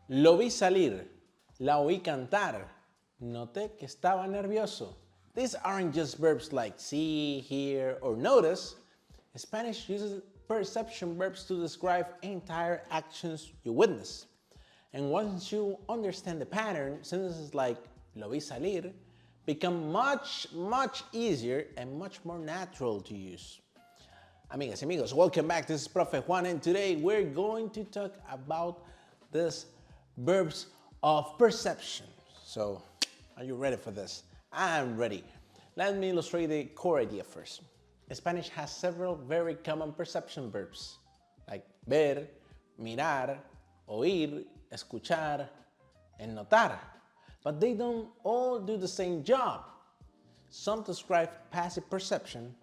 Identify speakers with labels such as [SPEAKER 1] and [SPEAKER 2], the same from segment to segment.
[SPEAKER 1] Lo vi salir. La oí cantar. Noté que estaba nervioso. These aren't just verbs like see, hear, or notice. Spanish uses perception verbs to describe entire actions you witness. And once you understand the pattern, sentences like lo vi salir become much easier and much more natural to use. Amigas y amigos, welcome back. This is Profe Juan, and today we're going to talk about these verbs of perception. So, are you ready for this? I'm ready. Let me illustrate the core idea first. Spanish has several very common perception verbs like ver, mirar, oír, escuchar, and notar. But they don't all do the same job. Some describe passive perception,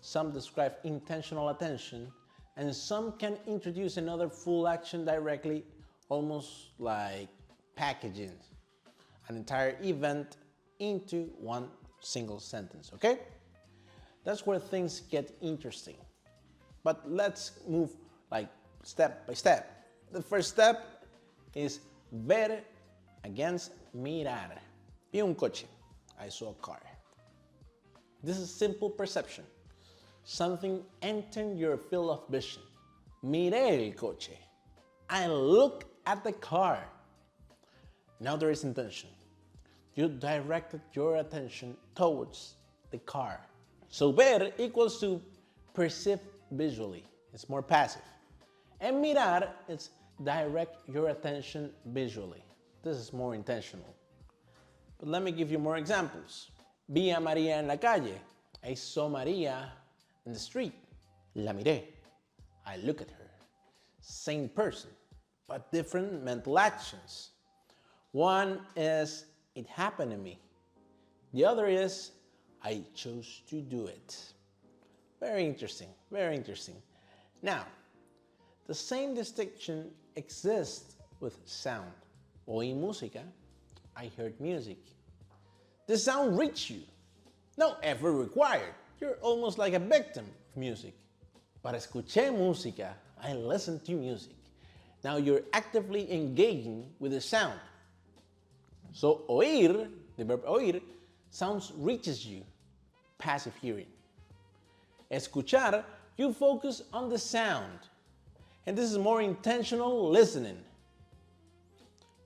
[SPEAKER 1] some describe intentional attention, and some can introduce another full action directly, almost like packaging an entire event into one single sentence, okay? That's where things get interesting. But let's move like step by step. The first step is ver against mirar. Vi un coche. I saw a car. This is simple perception. Something entered your field of vision. Miré el coche. I look at the car. Now there is intention. You directed your attention towards the car. So ver equals to perceive visually. It's more passive. And mirar is direct your attention visually. This is more intentional. But let me give you more examples. Vi a María en la calle. I saw Maria in the street. La miré. I look at her. Same person, but different mental actions. One is, it happened to me. The other is, I chose to do it. Very interesting, very interesting. Now, the same distinction exists with sound. Oí música, I heard music. The sound reached you. No effort required. You're almost like a victim of music. But escuché música, I listened to music. Now you're actively engaging with the sound. So oír, the verb oír, sounds reaches you, passive hearing. Escuchar, you focus on the sound. And this is more intentional listening.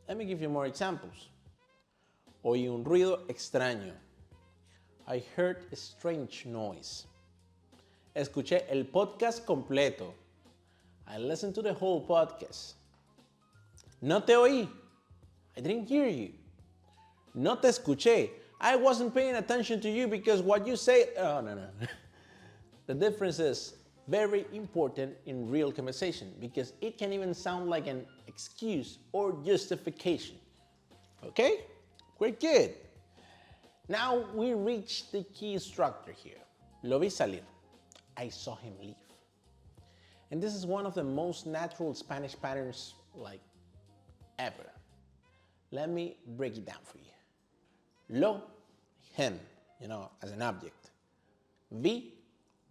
[SPEAKER 1] Let me give you more examples. Oí un ruido extraño. I heard a strange noise. Escuché el podcast completo. I listened to the whole podcast. No te oí. I didn't hear you. No te escuché. I wasn't paying attention to you because what you say, oh, no. The difference is very important in real conversation because it can even sound like an excuse or justification. Okay? We're good. Now we reach the key structure here. Lo vi salir. I saw him leave. And this is one of the most natural Spanish patterns like ever. Let me break it down for you. Lo, him, as an object. Vi,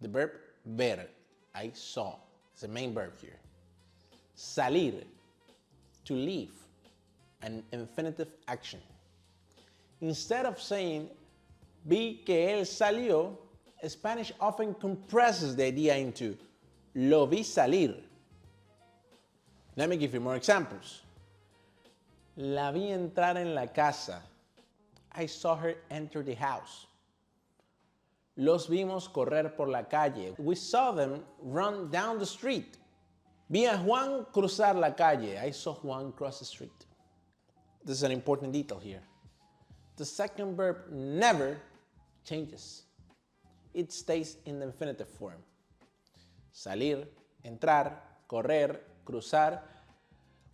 [SPEAKER 1] the verb ver, I saw. It's the main verb here. Salir, to leave, an infinitive action. Instead of saying vi que él salió, Spanish often compresses the idea into lo vi salir. Let me give you more examples. La vi entrar en la casa. I saw her enter the house. Los vimos correr por la calle. We saw them run down the street. Vi a Juan cruzar la calle. I saw Juan cross the street. This is an important detail here. The second verb never changes. It stays in the infinitive form. Salir, entrar, correr, cruzar.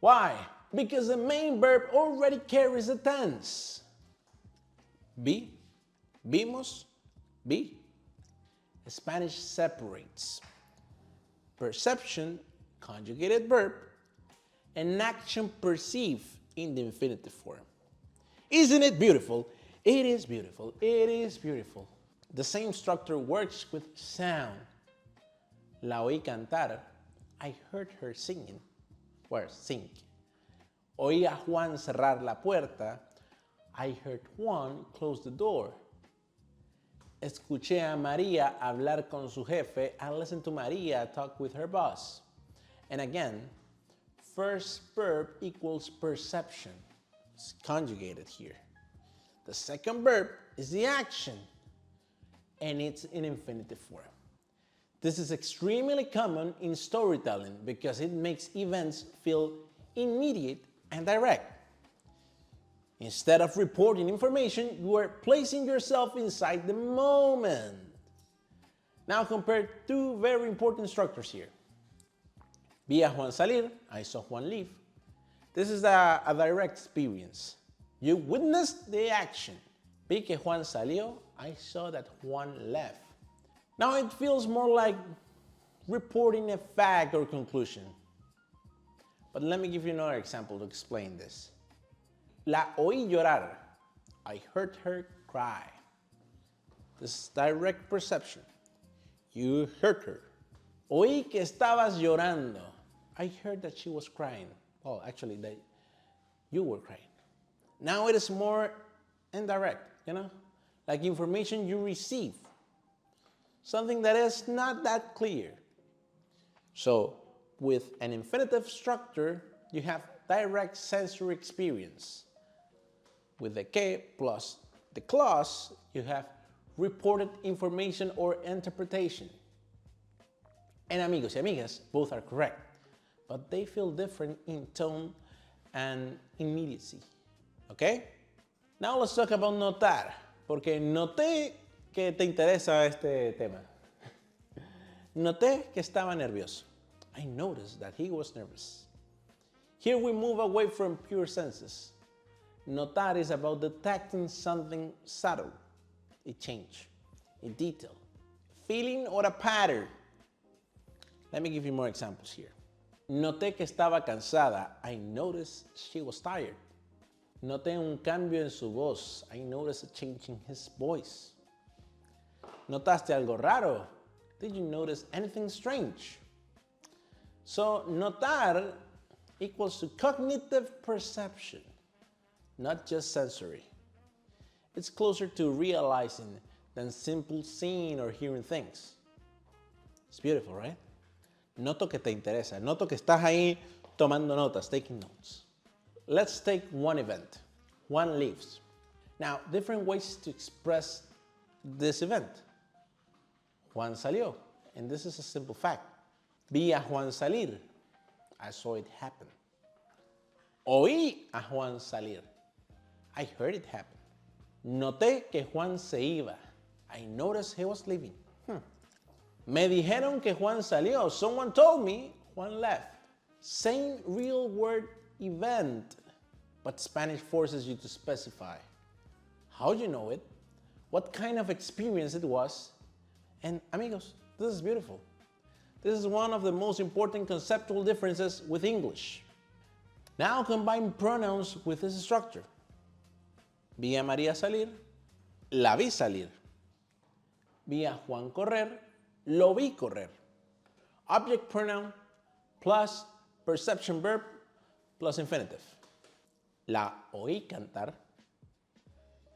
[SPEAKER 1] Why? Because the main verb already carries a tense. Vi, vimos, vi. Spanish separates perception, conjugated verb, and action perceived in the infinitive form. Isn't it beautiful? It is beautiful. It is beautiful. The same structure works with sound. La oí cantar. I heard her singing. Or sing. Oí a Juan cerrar la puerta. I heard Juan close the door. Escuché a María hablar con su jefe. I listened to María talk with her boss. And again, first verb equals perception. It's conjugated here. The second verb is the action, and it's in infinitive form. This is extremely common in storytelling because it makes events feel immediate and direct. Instead of reporting information, you are placing yourself inside the moment. Now compare two very important structures here. Vi a Juan salir, I saw Juan leave. This is a direct experience. You witnessed the action. Vi que Juan salió, I saw that Juan left. Now it feels more like reporting a fact or conclusion. But let me give you another example to explain this. La oí llorar. I heard her cry. This is direct perception. You heard her. Oí que estabas llorando. I heard that she was crying. Well, actually, that you were crying. Now it is more indirect, like information you receive. Something that is not that clear. So, with an infinitive structure, you have direct sensory experience. With the que plus the clause, you have reported information or interpretation. And amigos y amigas, both are correct, but they feel different in tone and immediacy. Okay? Now let's talk about notar, porque noté que te interesa este tema. Noté que estaba nervioso. I noticed that he was nervous. Here we move away from pure senses. Notar is about detecting something subtle, a change, a detail, a feeling or a pattern. Let me give you more examples here. Noté que estaba cansada. I noticed she was tired. Noté un cambio en su voz. I noticed a change in his voice. ¿Notaste algo raro? Did you notice anything strange? So, notar equals to cognitive perception, not just sensory. It's closer to realizing than simple seeing or hearing things. It's beautiful, right? Noto que te interesa. Noto que estás ahí tomando notas, taking notes. Let's take one event. Juan leaves. Now, different ways to express this event. Juan salió, and this is a simple fact. Vi a Juan salir. I saw it happen. Oí a Juan salir. I heard it happen. Noté que Juan se iba. I noticed he was leaving. Me dijeron que Juan salió. Someone told me Juan left. Same real word event, but Spanish forces you to specify. How do you know it? What kind of experience it was? And amigos, this is beautiful. This is one of the most important conceptual differences with English. Now combine pronouns with this structure. Vi a María salir, la vi salir. Vi a Juan correr, lo vi correr. Object pronoun plus perception verb plus infinitive. La oí cantar.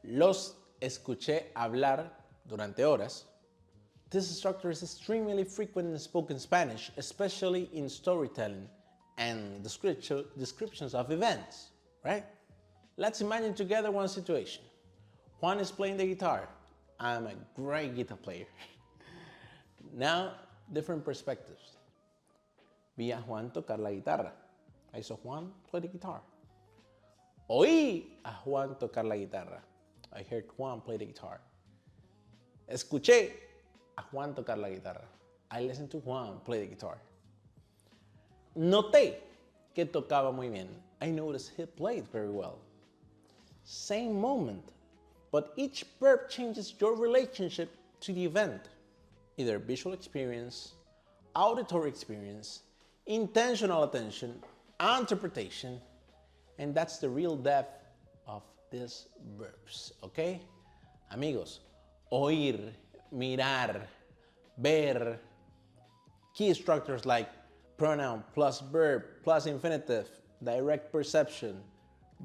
[SPEAKER 1] Los escuché hablar durante horas. This structure is extremely frequent in spoken Spanish, especially in storytelling and descriptions of events, right? Let's imagine together one situation. Juan is playing the guitar. I'm a great guitar player. Now, different perspectives. Vi a Juan tocar la guitarra. I saw Juan play the guitar. Oí a Juan tocar la guitarra. I heard Juan play the guitar. Escuché a Juan tocar la guitarra. I listened to Juan play the guitar. Noté que tocaba muy bien. I noticed he played very well. Same moment, but each verb changes your relationship to the event. Either visual experience, auditory experience, intentional attention, interpretation, and that's the real depth of these verbs, okay? Amigos, oír, mirar, ver, key structures like pronoun plus verb plus infinitive, direct perception.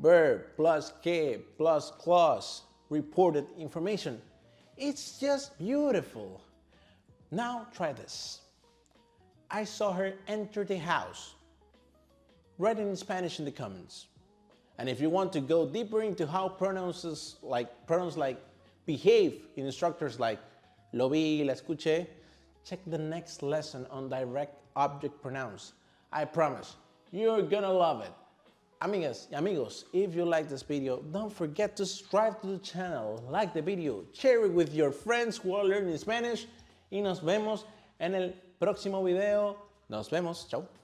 [SPEAKER 1] Verb plus que plus clause, reported information. It's just beautiful. Now try this. I saw her enter the house. Write in Spanish in the comments. And if you want to go deeper into how pronouns like behave in instructors like lo vi, la escuché, check the next lesson on direct object pronouns. I promise, you're gonna love it. Amigas y amigos, if you like this video, don't forget to subscribe to the channel, like the video, share it with your friends who are learning Spanish, y nos vemos en el próximo video. Nos vemos, chao.